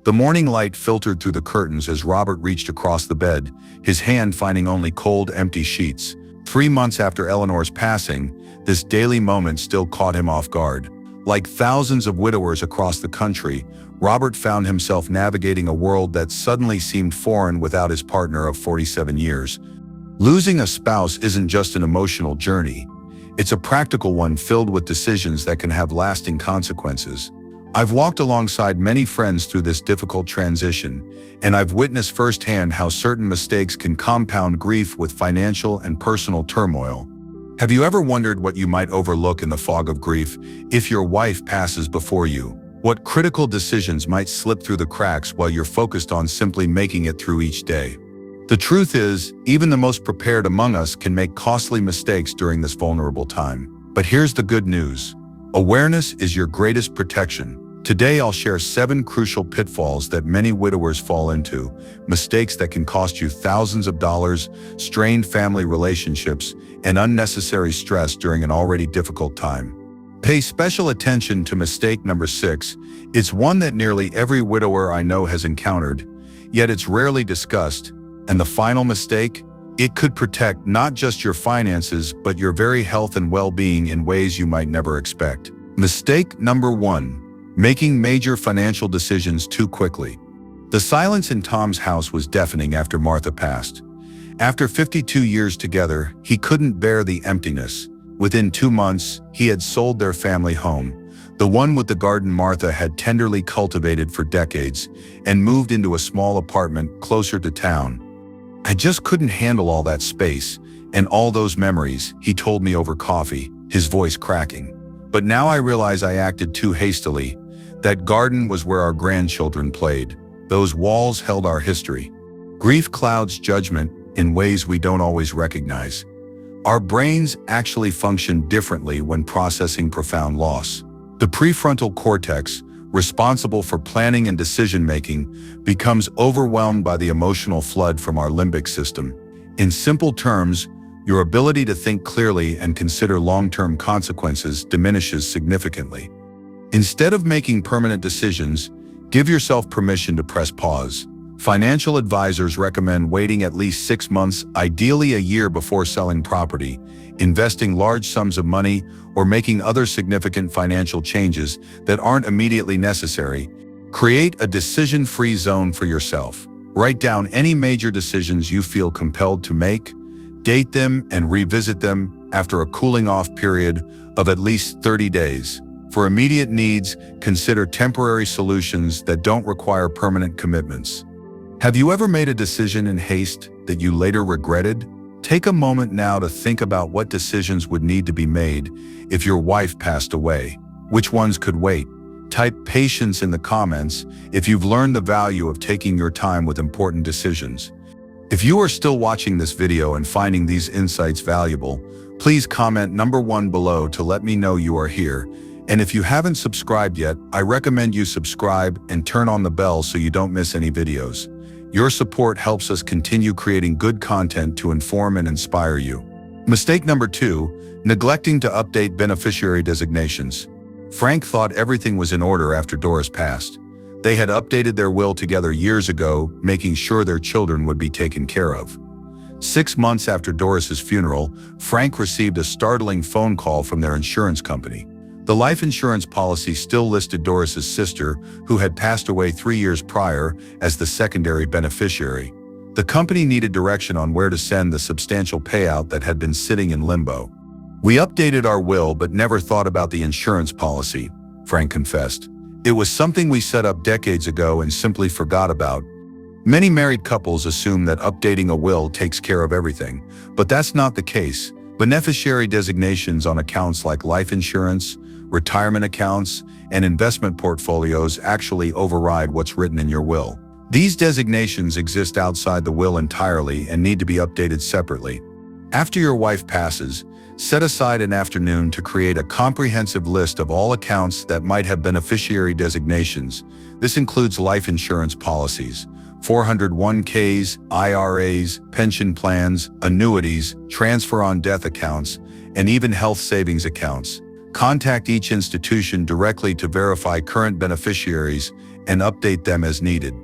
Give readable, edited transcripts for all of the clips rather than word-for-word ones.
The morning light filtered through the curtains as Robert reached across the bed, his hand finding only cold, empty sheets. 3 months after Eleanor's passing, this daily moment still caught him off guard. Like thousands of widowers across the country, Robert found himself navigating a world that suddenly seemed foreign without his partner of 47 years. Losing a spouse isn't just an emotional journey. It's a practical one filled with decisions that can have lasting consequences. I've walked alongside many friends through this difficult transition, and I've witnessed firsthand how certain mistakes can compound grief with financial and personal turmoil. Have you ever wondered what you might overlook in the fog of grief if your wife passes before you? What critical decisions might slip through the cracks while you're focused on simply making it through each day? The truth is, even the most prepared among us can make costly mistakes during this vulnerable time. But here's the good news. Awareness is your greatest protection. Today I'll share 7 crucial pitfalls that many widowers fall into, mistakes that can cost you thousands of dollars, strained family relationships, and unnecessary stress during an already difficult time. Pay special attention to mistake number 6. It's one that nearly every widower I know has encountered, yet it's rarely discussed. And the final mistake? It could protect not just your finances, but your very health and well-being in ways you might never expect. Mistake number 1. Making major financial decisions too quickly. The silence in Tom's house was deafening after Martha passed. After 52 years together, he couldn't bear the emptiness. Within 2 months, he had sold their family home, the one with the garden Martha had tenderly cultivated for decades, and moved into a small apartment closer to town. I just couldn't handle all that space and all those memories, he told me over coffee, his voice cracking. But now I realize I acted too hastily. That garden was where our grandchildren played. Those walls held our history. Grief clouds judgment in ways we don't always recognize. Our brains actually function differently when processing profound loss. The prefrontal cortex, responsible for planning and decision-making, becomes overwhelmed by the emotional flood from our limbic system. In simple terms, your ability to think clearly and consider long-term consequences diminishes significantly. Instead of making permanent decisions, give yourself permission to press pause. Financial advisors recommend waiting at least 6 months, ideally a year, before selling property, investing large sums of money, or making other significant financial changes that aren't immediately necessary. Create a decision-free zone for yourself. Write down any major decisions you feel compelled to make, date them, and revisit them after a cooling-off period of at least 30 days. For immediate needs, consider temporary solutions that don't require permanent commitments. Have you ever made a decision in haste that you later regretted? Take a moment now to think about what decisions would need to be made if your wife passed away. Which ones could wait? Type patience in the comments if you've learned the value of taking your time with important decisions. If you are still watching this video and finding these insights valuable, please comment number 1 below to let me know you are here. And if you haven't subscribed yet, I recommend you subscribe and turn on the bell so you don't miss any videos. Your support helps us continue creating good content to inform and inspire you. Mistake number 2, neglecting to update beneficiary designations. Frank thought everything was in order after Doris passed. They had updated their will together years ago, making sure their children would be taken care of. 6 months after Doris's funeral, Frank received a startling phone call from their insurance company. The life insurance policy still listed Doris's sister, who had passed away 3 years prior, as the secondary beneficiary. The company needed direction on where to send the substantial payout that had been sitting in limbo. "We updated our will but never thought about the insurance policy," Frank confessed. "It was something we set up decades ago and simply forgot about." Many married couples assume that updating a will takes care of everything, but that's not the case. Beneficiary designations on accounts like life insurance, retirement accounts, and investment portfolios actually override what's written in your will. These designations exist outside the will entirely and need to be updated separately. After your wife passes, set aside an afternoon to create a comprehensive list of all accounts that might have beneficiary designations. This includes life insurance policies, 401ks, IRAs, pension plans, annuities, transfer on death accounts, and even health savings accounts. Contact each institution directly to verify current beneficiaries and update them as needed.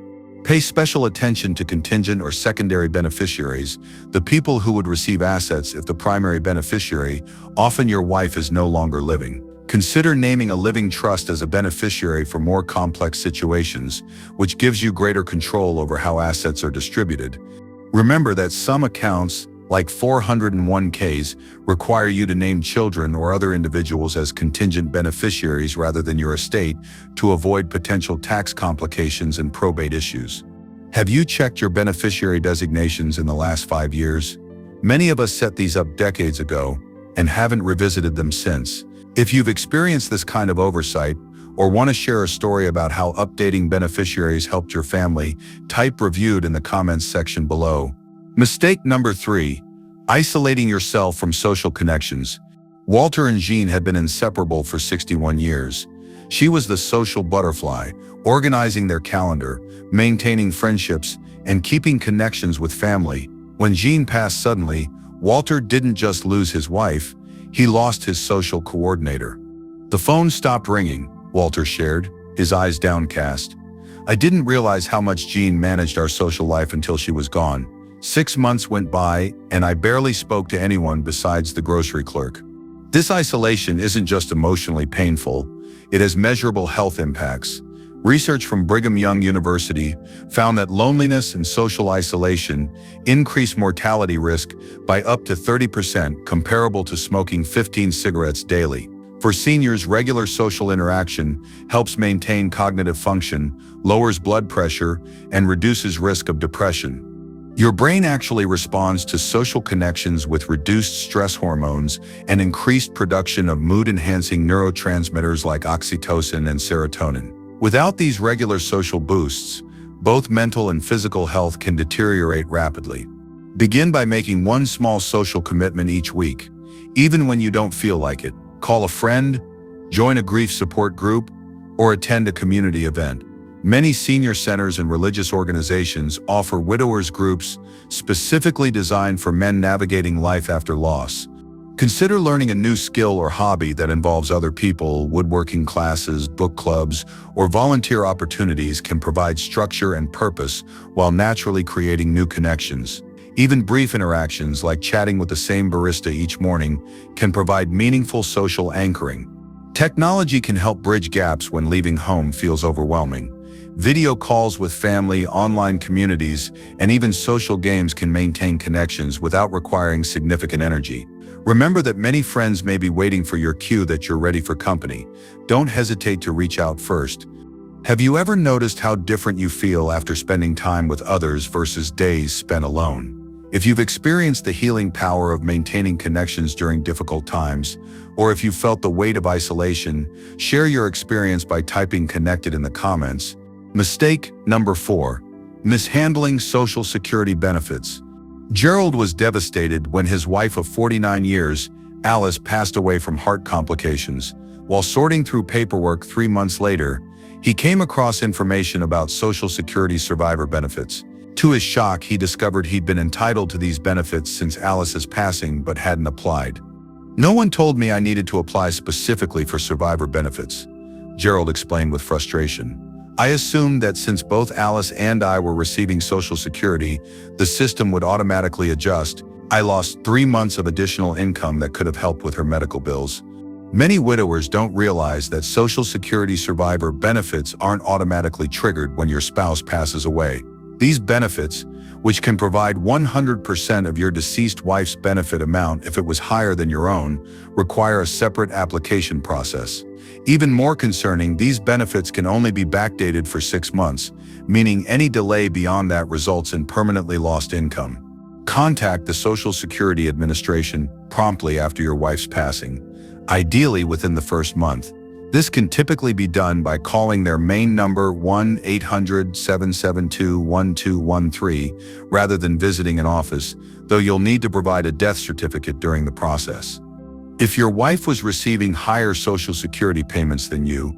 Pay special attention to contingent or secondary beneficiaries, the people who would receive assets if the primary beneficiary, often your wife, is no longer living. Consider naming a living trust as a beneficiary for more complex situations, which gives you greater control over how assets are distributed. Remember that some accounts, like 401ks, require you to name children or other individuals as contingent beneficiaries rather than your estate to avoid potential tax complications and probate issues. Have you checked your beneficiary designations in the last 5 years? Many of us set these up decades ago and haven't revisited them since. If you've experienced this kind of oversight or want to share a story about how updating beneficiaries helped your family, type "reviewed" in the comments section below. Mistake number 3. Isolating yourself from social connections. Walter and Jean had been inseparable for 61 years. She was the social butterfly, organizing their calendar, maintaining friendships, and keeping connections with family. When Jean passed suddenly, Walter didn't just lose his wife, he lost his social coordinator. "The phone stopped ringing," Walter shared, his eyes downcast. "I didn't realize how much Jean managed our social life until she was gone. 6 months went by, and I barely spoke to anyone besides the grocery clerk." This isolation isn't just emotionally painful, it has measurable health impacts. Research from Brigham Young University found that loneliness and social isolation increase mortality risk by up to 30%, comparable to smoking 15 cigarettes daily. For seniors, regular social interaction helps maintain cognitive function, lowers blood pressure, and reduces risk of depression. Your brain actually responds to social connections with reduced stress hormones and increased production of mood-enhancing neurotransmitters like oxytocin and serotonin. Without these regular social boosts, both mental and physical health can deteriorate rapidly. Begin by making one small social commitment each week. Even when you don't feel like it, call a friend, join a grief support group, or attend a community event. Many senior centers and religious organizations offer widowers groups specifically designed for men navigating life after loss. Consider learning a new skill or hobby that involves other people. Woodworking classes, book clubs, or volunteer opportunities can provide structure and purpose while naturally creating new connections. Even brief interactions like chatting with the same barista each morning can provide meaningful social anchoring. Technology can help bridge gaps when leaving home feels overwhelming. Video calls with family, online communities, and even social games can maintain connections without requiring significant energy. Remember that many friends may be waiting for your cue that you're ready for company. Don't hesitate to reach out first. Have you ever noticed how different you feel after spending time with others versus days spent alone? If you've experienced the healing power of maintaining connections during difficult times, or if you felt the weight of isolation, share your experience by typing "connected" in the comments. Mistake number 4. Mishandling Social Security benefits. Gerald was devastated when his wife of 49 years, Alice, passed away from heart complications. While sorting through paperwork 3 months later, he came across information about Social Security survivor benefits. To his shock, he discovered he'd been entitled to these benefits since Alice's passing but hadn't applied. "No one told me I needed to apply specifically for survivor benefits," Gerald explained with frustration. "I assumed that since both Alice and I were receiving Social Security, the system would automatically adjust. I lost 3 months of additional income that could have helped with her medical bills." Many widowers don't realize that Social Security survivor benefits aren't automatically triggered when your spouse passes away. These benefits, which can provide 100% of your deceased wife's benefit amount if it was higher than your own, require a separate application process. Even more concerning, these benefits can only be backdated for 6 months, meaning any delay beyond that results in permanently lost income. Contact the Social Security Administration promptly after your wife's passing, ideally within the first month. This can typically be done by calling their main number 1-800-772-1213 rather than visiting an office, though you'll need to provide a death certificate during the process. If your wife was receiving higher Social Security payments than you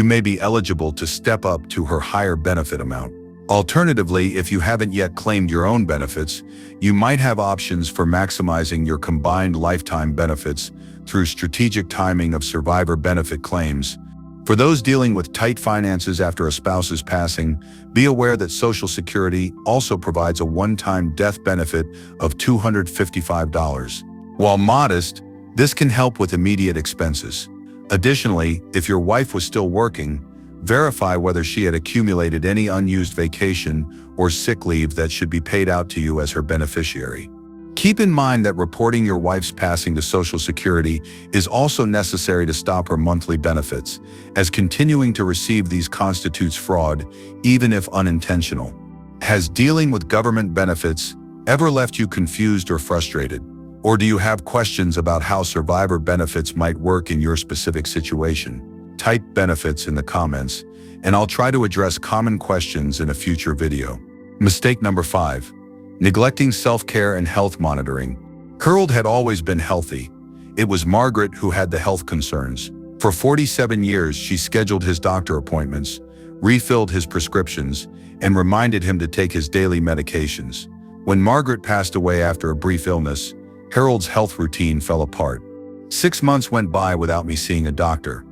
may be eligible to step up to her higher benefit amount. Alternatively, if you haven't yet claimed your own benefits, you might have options for maximizing your combined lifetime benefits through strategic timing of survivor benefit claims. For those dealing with tight finances after a spouse's passing, be aware that Social Security also provides a one-time death benefit of $255. While modest, this can help with immediate expenses. Additionally, if your wife was still working, verify whether she had accumulated any unused vacation or sick leave that should be paid out to you as her beneficiary. Keep in mind that reporting your wife's passing to Social Security is also necessary to stop her monthly benefits, as continuing to receive these constitutes fraud, even if unintentional. Has dealing with government benefits ever left you confused or frustrated? Or do you have questions about how survivor benefits might work in your specific situation? Type benefits in the comments, and I'll try to address common questions in a future video. Mistake number 5. Neglecting self-care and health monitoring. Harold had always been healthy. It was Margaret who had the health concerns. For 47 years, she scheduled his doctor appointments, refilled his prescriptions, and reminded him to take his daily medications. When Margaret passed away after a brief illness, Harold's health routine fell apart. 6 months went by without me seeing a doctor.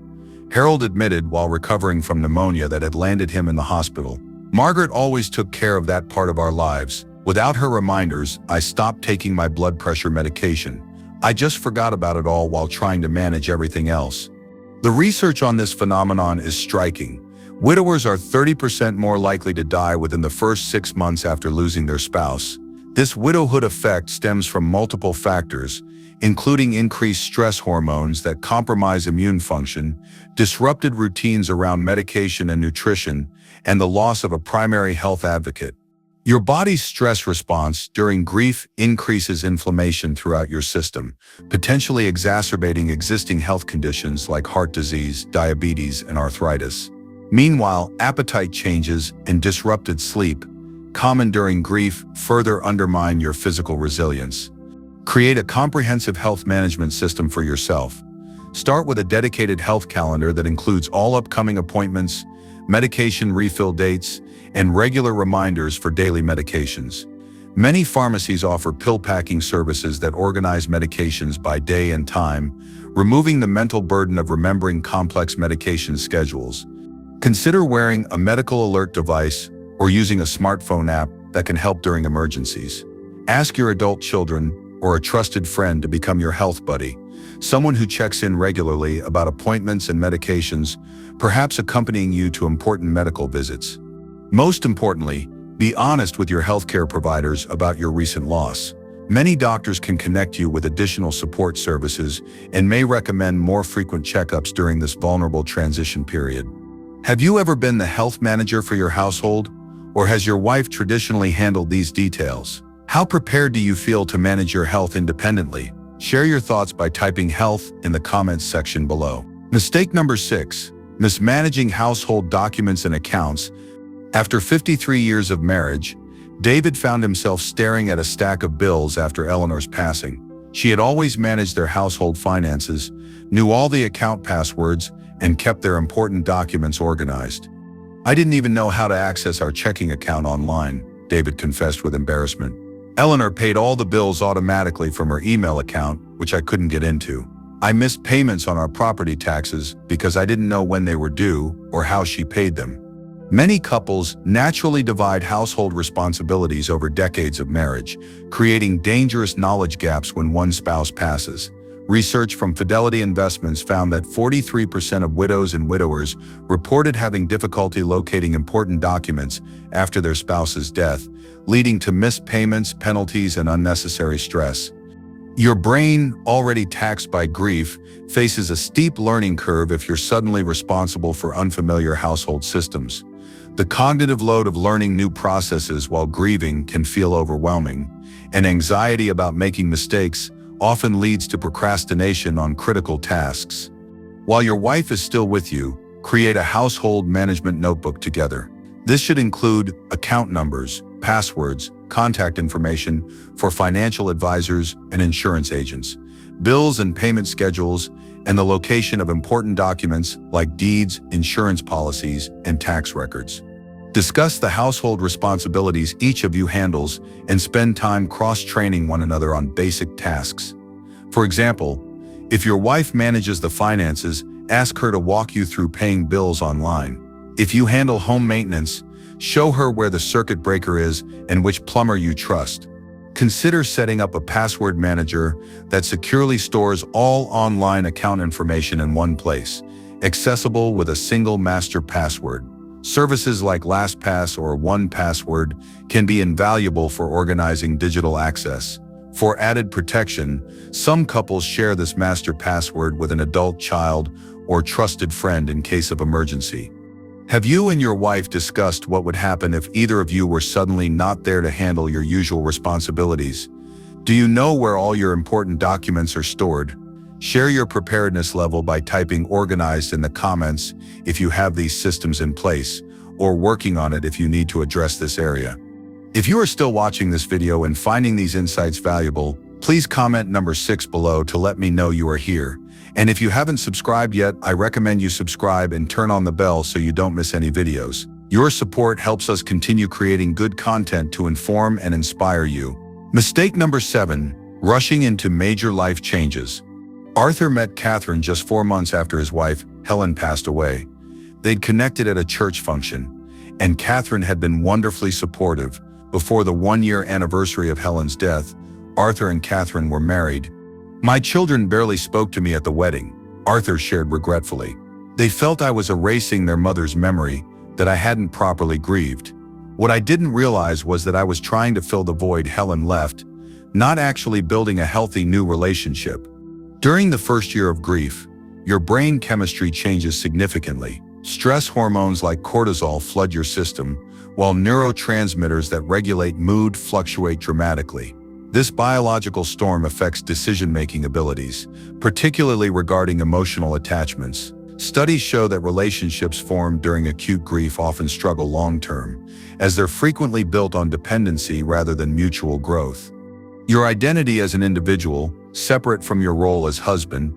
Harold admitted while recovering from pneumonia that had landed him in the hospital. Margaret always took care of that part of our lives. Without her reminders, I stopped taking my blood pressure medication. I just forgot about it all while trying to manage everything else. The research on this phenomenon is striking. Widowers are 30% more likely to die within the first 6 months after losing their spouse. This widowhood effect stems from multiple factors, including increased stress hormones that compromise immune function, disrupted routines around medication and nutrition, and the loss of a primary health advocate. Your body's stress response during grief increases inflammation throughout your system, potentially exacerbating existing health conditions like heart disease, diabetes, and arthritis. Meanwhile, appetite changes and disrupted sleep, common during grief, further undermine your physical resilience. Create a comprehensive health management system for yourself. Start with a dedicated health calendar that includes all upcoming appointments, medication refill dates, and regular reminders for daily medications. Many pharmacies offer pill packing services that organize medications by day and time, removing the mental burden of remembering complex medication schedules. Consider wearing a medical alert device or using a smartphone app that can help during emergencies. Ask your adult children or a trusted friend to become your health buddy, someone who checks in regularly about appointments and medications, perhaps accompanying you to important medical visits. Most importantly, be honest with your healthcare providers about your recent loss. Many doctors can connect you with additional support services and may recommend more frequent checkups during this vulnerable transition period. Have you ever been the health manager for your household? Or has your wife traditionally handled these details? How prepared do you feel to manage your health independently? Share your thoughts by typing health in the comments section below. Mistake number 6. Mismanaging household documents and accounts. After 53 years of marriage, David found himself staring at a stack of bills after Eleanor's passing. She had always managed their household finances, knew all the account passwords, and kept their important documents organized. "I didn't even know how to access our checking account online," David confessed with embarrassment. "Eleanor paid all the bills automatically from her email account, which I couldn't get into. I missed payments on our property taxes because I didn't know when they were due or how she paid them." Many couples naturally divide household responsibilities over decades of marriage, creating dangerous knowledge gaps when one spouse passes. Research from Fidelity Investments found that 43% of widows and widowers reported having difficulty locating important documents after their spouse's death, leading to missed payments, penalties, and unnecessary stress. Your brain, already taxed by grief, faces a steep learning curve if you're suddenly responsible for unfamiliar household systems. The cognitive load of learning new processes while grieving can feel overwhelming, and anxiety about making mistakes often leads to procrastination on critical tasks. While your wife is still with you, create a household management notebook together. This should include account numbers, passwords, contact information for financial advisors and insurance agents, bills and payment schedules, and the location of important documents like deeds, insurance policies, and tax records. Discuss the household responsibilities each of you handles and spend time cross-training one another on basic tasks. For example, If your wife manages the finances, ask her to walk you through paying bills online. If you handle home maintenance, show her where the circuit breaker is and which plumber you trust. Consider setting up a password manager that securely stores all online account information in one place, accessible with a single master password. Services like LastPass or 1Password can be invaluable for organizing digital access. For added protection, some couples share this master password with an adult child or trusted friend in case of emergency. Have you and your wife discussed what would happen if either of you were suddenly not there to handle your usual responsibilities? Do you know where all your important documents are stored? Share your preparedness level by typing organized in the comments if you have these systems in place, or working on it if you need to address this area. If you are still watching this video and finding these insights valuable, please comment number 6 below to let me know you are here. And if you haven't subscribed yet, I recommend you subscribe and turn on the bell so you don't miss any videos. Your support helps us continue creating good content to inform and inspire you. Mistake number 7, rushing into major life changes. Arthur met Catherine just 4 months after his wife, Helen, passed away. They'd connected at a church function, and Catherine had been wonderfully supportive. Before the 1-year anniversary of Helen's death, Arthur and Catherine were married. "My children barely spoke to me at the wedding," Arthur shared regretfully. "They felt I was erasing their mother's memory, that I hadn't properly grieved. What I didn't realize was that I was trying to fill the void Helen left, not actually building a healthy new relationship." During the first year of grief, your brain chemistry changes significantly. Stress hormones like cortisol flood your system, while neurotransmitters that regulate mood fluctuate dramatically. This biological storm affects decision-making abilities, particularly regarding emotional attachments. Studies show that relationships formed during acute grief often struggle long-term, as they're frequently built on dependency rather than mutual growth. Your identity as an individual, separate from your role as husband,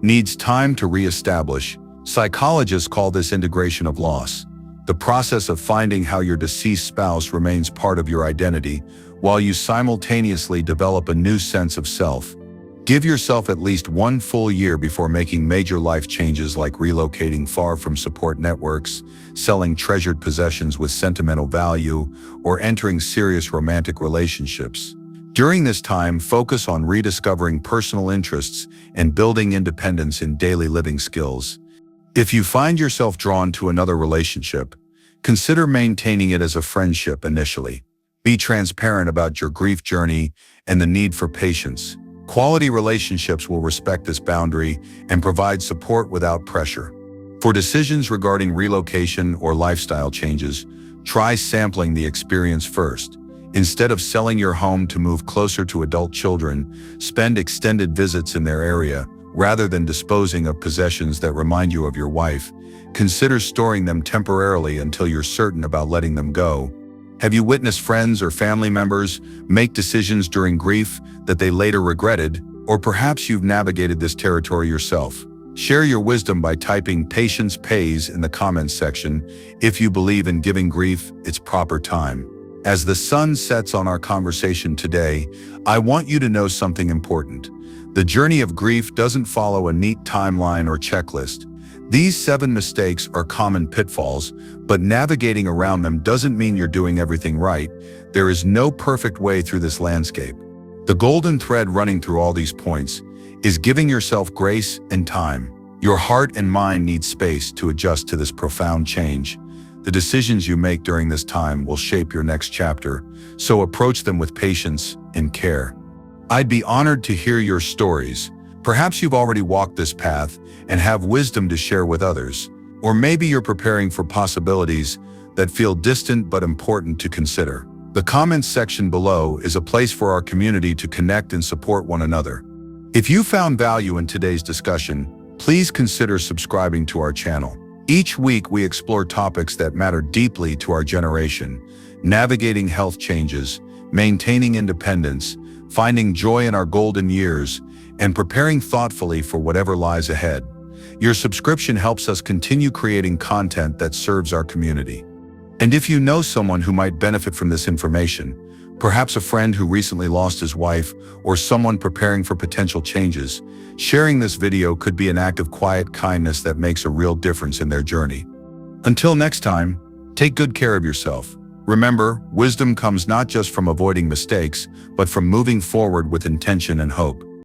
needs time to re-establish. Psychologists call this integration of loss, the process of finding how your deceased spouse remains part of your identity while you simultaneously develop a new sense of self. Give yourself at least 1 full year before making major life changes like relocating far from support networks, selling treasured possessions with sentimental value, or entering serious romantic relationships. During this time, focus on rediscovering personal interests and building independence in daily living skills. If you find yourself drawn to another relationship, consider maintaining it as a friendship initially. Be transparent about your grief journey and the need for patience. Quality relationships will respect this boundary and provide support without pressure. For decisions regarding relocation or lifestyle changes, try sampling the experience first. Instead of selling your home to move closer to adult children, spend extended visits in their area. Rather than disposing of possessions that remind you of your wife, consider storing them temporarily until you're certain about letting them go. Have you witnessed friends or family members make decisions during grief that they later regretted, or perhaps you've navigated this territory yourself? Share your wisdom by typing "patience pays" in the comments section if you believe in giving grief its proper time. As the sun sets on our conversation today, I want you to know something important. The journey of grief doesn't follow a neat timeline or checklist. These 7 mistakes are common pitfalls, but navigating around them doesn't mean you're doing everything right. There is no perfect way through this landscape. The golden thread running through all these points is giving yourself grace and time. Your heart and mind need space to adjust to this profound change. The decisions you make during this time will shape your next chapter, so approach them with patience and care. I'd be honored to hear your stories. Perhaps you've already walked this path and have wisdom to share with others, or maybe you're preparing for possibilities that feel distant but important to consider. The comments section below is a place for our community to connect and support one another. If you found value in today's discussion, please consider subscribing to our channel. Each week we explore topics that matter deeply to our generation: navigating health changes, maintaining independence, finding joy in our golden years, and preparing thoughtfully for whatever lies ahead. Your subscription helps us continue creating content that serves our community. And if you know someone who might benefit from this information, perhaps a friend who recently lost his wife, or someone preparing for potential changes, sharing this video could be an act of quiet kindness that makes a real difference in their journey. Until next time, take good care of yourself. Remember, wisdom comes not just from avoiding mistakes, but from moving forward with intention and hope.